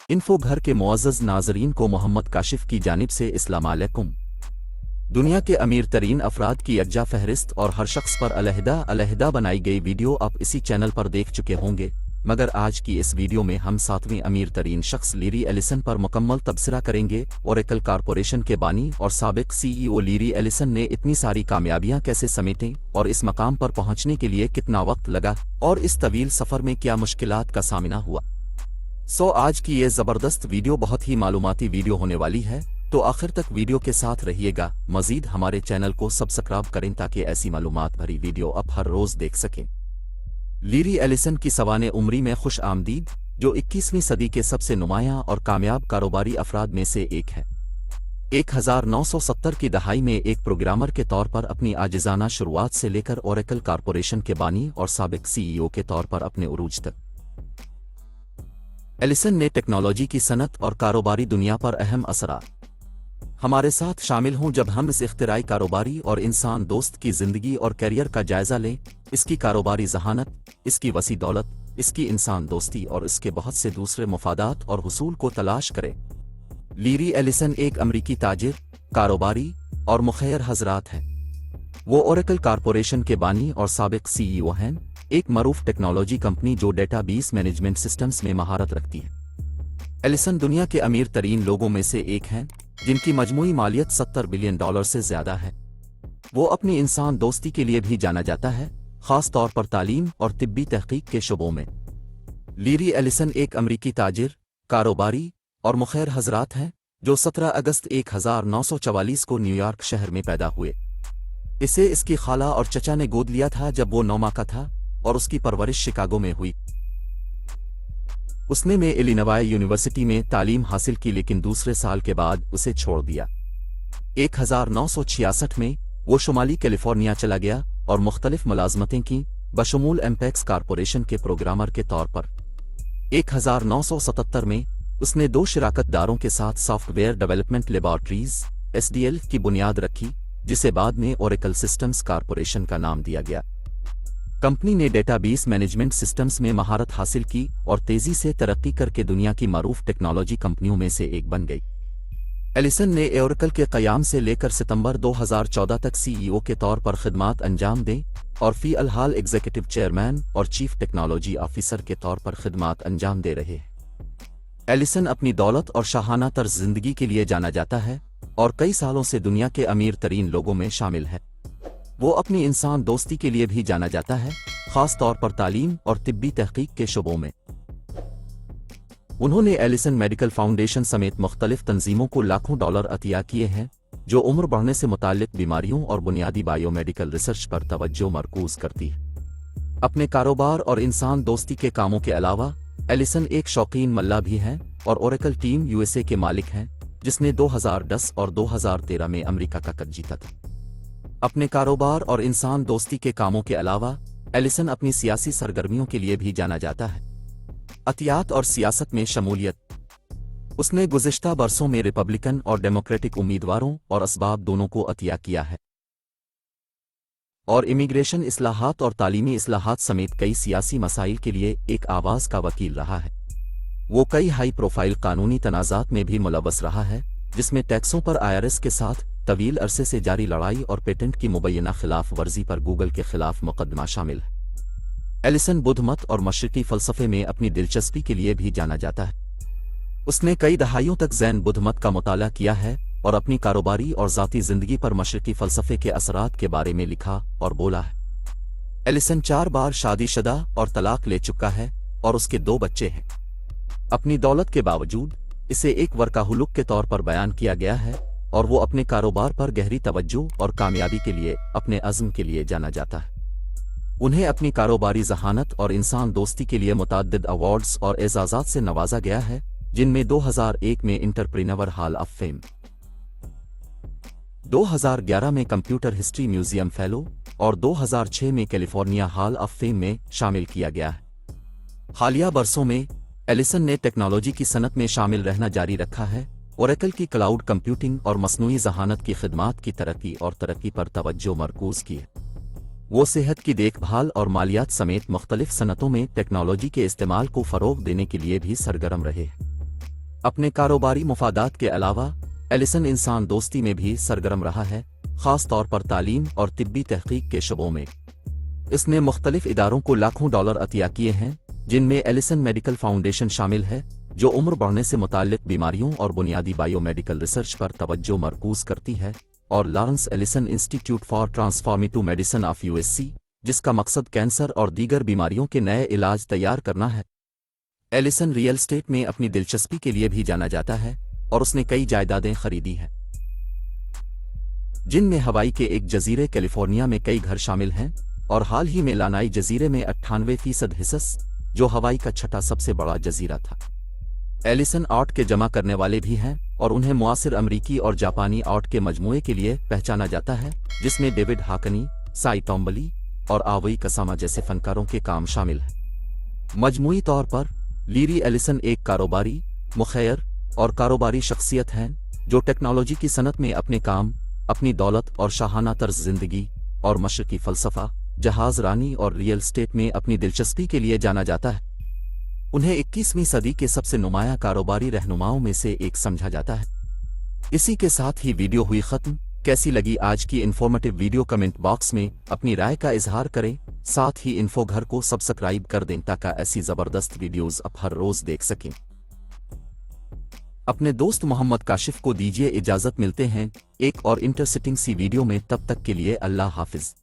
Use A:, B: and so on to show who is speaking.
A: Info घर के मुअज़्ज़ज़ नाज़रीन को मोहम्मद काशिफ की जानिब से अस्सलाम अलैकुम। दुनिया के अमीर तरीन अफराद की यकजा फहरिस्त और हर शख्स पर अलहदा बनाई गई वीडियो आप इसी चैनल पर देख चुके होंगे, मगर आज की इस वीडियो में हम 7वें अमीर तरीन शख्स लीरी एलिसन पर मुकम्मल तबसरा करेंगे। ओरेकल कॉरपोरेशन के बानी और साबिक CEO लीरी एलिसन ने इतनी सारी कामयाबियां कैसे समेटें और इस मकाम पर पहुंचने के लिए कितना वक्त लगा और इस तवील सफ़र में क्या मुश्किलात का सामना हुआ। आज की ये ज़बरदस्त वीडियो बहुत ही मालूमाती वीडियो होने वाली है, तो आखिर तक वीडियो के साथ रहिएगा। मज़ीद हमारे चैनल को सब्सक्राइब करें ताकि ऐसी मालूमात भरी वीडियो आप हर रोज़ देख सकें। लीरी एलिसन की सवाने उम्री में खुश आमदीद, जो 21वीं सदी के सबसे नुमायां और कामयाब कारोबारी अफराद में से एक है। 1970 की दहाई में एक प्रोग्रामर के तौर पर अपनी आजिज़ाना शुरुआत से लेकर ओरेकल कॉरपोरेशन के बानी और साबिक CEO के तौर पर अपने उरूज तक, एलिसन ने टेक्नोलॉजी की सनत और कारोबारी दुनिया पर अहम असरात हमारे साथ शामिल हों जब हम इस इख्तिराई कारोबारी और इंसान दोस्त की ज़िंदगी और कैरियर का जायज़ा लें, इसकी कारोबारी जहानत, इसकी वसी दौलत, इसकी इंसान दोस्ती और इसके बहुत से दूसरे मुफादात और हुसूल को तलाश करें। लीरी एलिसन एक अमरीकी ताजिर, कारोबारी और मुखैर हजरात हैं। वो ओरेकल कॉरपोरेशन के बानी और साबिक CEO हैं, एक मरूफ टेक्नोलॉजी कंपनी जो डेटाबेस मैनेजमेंट सिस्टम्स में महारत रखती है। एलिसन दुनिया के अमीर तरीन लोगों में से एक हैं, जिनकी मजमूई मालियत $70 बिलियन से ज्यादा है। वो अपनी इंसान दोस्ती के लिए भी जाना जाता है, खास तौर पर तालीम और तिब्बी तहकीक के शुबों में। लीरी एलिसन एक अमरीकी ताजिर, कारोबारी और मुखैर हजरात हैं, जो 17 अगस्त 1944 को न्यूयॉर्क शहर में पैदा हुए। इसे इसकी खाला और चचा ने गोद लिया था जब वो 9 माह का था, और उसकी परवरिश शिकागो में हुई। उसने में इलिनॉय यूनिवर्सिटी में तालीम हासिल की, लेकिन दूसरे साल के बाद उसे छोड़ दिया। 1966 में वो शुमाली कैलिफोर्निया चला गया और मुख्तलिफ मुलाजमतें की, बशमूल एम्पेक्स कॉरपोरेशन के प्रोग्रामर के तौर पर। 1977 में उसने 2 शिराकतदारों के साथ सॉफ्टवेयर डेवलपमेंट लेबॉर्ट्रीज SDL की बुनियाद रखी, जिसे बाद में ओरेकल सिस्टम्स कॉरपोरेशन का नाम दिया गया। कंपनी ने डेटाबेस मैनेजमेंट सिस्टम्स में महारत हासिल की और तेजी से तरक्की करके दुनिया की मारूफ टेक्नोलॉजी कंपनियों में से एक बन गई। एलिसन ने ओरेकल के क़याम से लेकर सितंबर 2014 तक CEO के तौर पर खिदमात अंजाम दें और फी अलहाल एग्जीक्यूटिव चेयरमैन और चीफ टेक्नोलॉजी ऑफिसर के तौर पर खिदमात अंजाम दे रहे हैं। एलिसन अपनी दौलत और शाहाना तर्ज जिंदगी के लिए जाना जाता है और कई सालों से दुनिया के अमीर तरीन लोगों में शामिल है। वो अपनी इंसान दोस्ती के लिए भी जाना जाता है, खास तौर पर तालीम और तिब्बी तहकीक के शुबों में। उन्होंने एलिसन मेडिकल फाउंडेशन समेत मुख्तलिफ तंजीमों को लाखों डॉलर अतिया किए हैं, जो उम्र बढ़ने से मुताल्लिक बीमारियों और बुनियादी बायोमेडिकल रिसर्च पर तवज्जो मरकूज करती है। अपने कारोबार और इंसान दोस्ती के कामों के अलावा एलिसन एक शौकीन मल्ला भी हैं और ओरेकल टीम USA के मालिक हैं, जिसने 2010 और 2013 में अमेरिका का कप जीता था। अपने कारोबार और इंसान दोस्ती के कामों के अलावा एलिसन अपनी सियासी सरगर्मियों के लिए भी जाना जाता है। अतियात और सियासत में शमूलियत। उसने गुज़िश्ता बरसों में रिपब्लिकन और डेमोक्रेटिक उम्मीदवारों और असबाब दोनों को अतिया किया है, और इमिग्रेशन इस्लाहात और तालीमी इस्लाहात समेत कई सियासी मसाइल के लिए एक आवाज़ का वकील रहा है। वो कई हाई प्रोफाइल कानूनी तनाज़ात में भी मुलव्वस रहा है, जिसमें टैक्सों पर IRS के साथ तवील अरसे से जारी लड़ाई और पेटेंट की मुबैना खिलाफ वर्जी पर गूगल के खिलाफ मुकदमा शामिल है। एलिसन बुद्ध मत और मशरिकी फ़लसफ़े में अपनी दिलचस्पी के लिए भी जाना जाता है। उसने कई दहाइयों तक ज़ैन बुद्ध मत का मुताला किया है और अपनी कारोबारी और ज़ाती ज़िंदगी पर मशरिकी फ़लसफ़े के असरात के बारे में लिखा और बोला है। एलिसन 4 बार शादीशुदा और तलाक ले चुका है और उसके 2 बच्चे हैं। अपनी दौलत के बावजूद इसे एक वर्काहुलुक के तौर पर बयान किया गया है और वो अपने कारोबार पर गहरी तवज्जो और कामयाबी के लिए अपने अज़्म के लिए जाना जाता है। उन्हें अपनी कारोबारी जहानत और इंसान दोस्ती के लिए मुतअद्दिद अवार्ड्स और एजाज़ात से नवाजा गया है, जिनमें 2001 में एंटरप्रेन्योर हॉल ऑफ फेम, 2011 में कंप्यूटर हिस्ट्री म्यूजियम फेलो और 2006 में कैलिफोर्निया हॉल ऑफ फेम में शामिल किया गया है। हालिया बरसों में एलिसन ने टेक्नोलॉजी की सनत में शामिल रहना जारी रखा है। ओरेकल की क्लाउड कंप्यूटिंग और मसनूई जहानत की खिदमात की तरक्की पर तवज्जो मरकूज की है। वो सेहत की देखभाल और मालियात समेत मुख्तलिफ सनतों में टेक्नोलॉजी के इस्तेमाल को फ़रोग़ देने के लिए भी सरगर्म रहे। अपने कारोबारी मुफादात के अलावा एलिसन इंसान दोस्ती में भी सरगर्म रहा है, खास तौर पर तालीम और तिब्बी तहकीक के शोबों में। इसने मुख्तलिफ इदारों को लाखों डॉलर अतिया किए हैं, जिनमें एलिसन मेडिकल फाउंडेशन शामिल है, जो उम्र बढ़ने से मुताल्लिक बीमारियों और बुनियादी बायोमेडिकल रिसर्च पर तवज्जो मरकूज करती है, और Lawrence Ellison Institute for Transformative Medicine of USC, जिसका मकसद कैंसर और दीगर बीमारियों के नए इलाज तैयार करना है। एलिसन रियल एस्टेट में अपनी दिलचस्पी के लिए भी जाना जाता है और उसने कई जायदादें खरीदी हैं, जिनमें हवाई के एक जजीरे कैलिफोर्निया में कई घर शामिल हैं, और हाल ही में लानाई जजीरे में 98% हिस्स, जो हवाई का छठा सबसे बड़ा जजीरा था। एलिसन आर्ट के जमा करने वाले भी हैं और उन्हें मुआसिर अमरीकी और जापानी आर्ट के मजमूए के लिए पहचाना जाता है, जिसमें डेविड हाकनी, साई टॉम्बली और आवई कसामा जैसे फनकारों के काम शामिल हैं। मजमूई तौर पर लीरी एलिसन एक कारोबारी, मुखैर और कारोबारी शख्सियत हैं, जो टेक्नोलॉजी की सनत में अपने काम, अपनी दौलत और शाहाना तर्ज जिंदगी और मशरकी फ़लसफ़ा, जहाज रानी और रियल एस्टेट में अपनी दिलचस्पी के लिए जाना जाता है। उन्हें 21वीं सदी के सबसे नुमायां कारोबारी रहनुमाओं में से एक समझा जाता है। इसी के साथ ही वीडियो हुई खत्म। कैसी लगी आज की इन्फॉर्मेटिव वीडियो कमेंट बॉक्स में अपनी राय का इजहार करें। साथ ही इन्फो घर को सब्सक्राइब कर दें ताकि ऐसी ज़बरदस्त वीडियोस आप हर रोज़ देख सकें। अपने दोस्त मोहम्मद काशिफ को दीजिए इजाज़त। मिलते हैं एक और इंटरेस्टिंग सी वीडियो में, तब तक के लिए अल्लाह हाफिज़।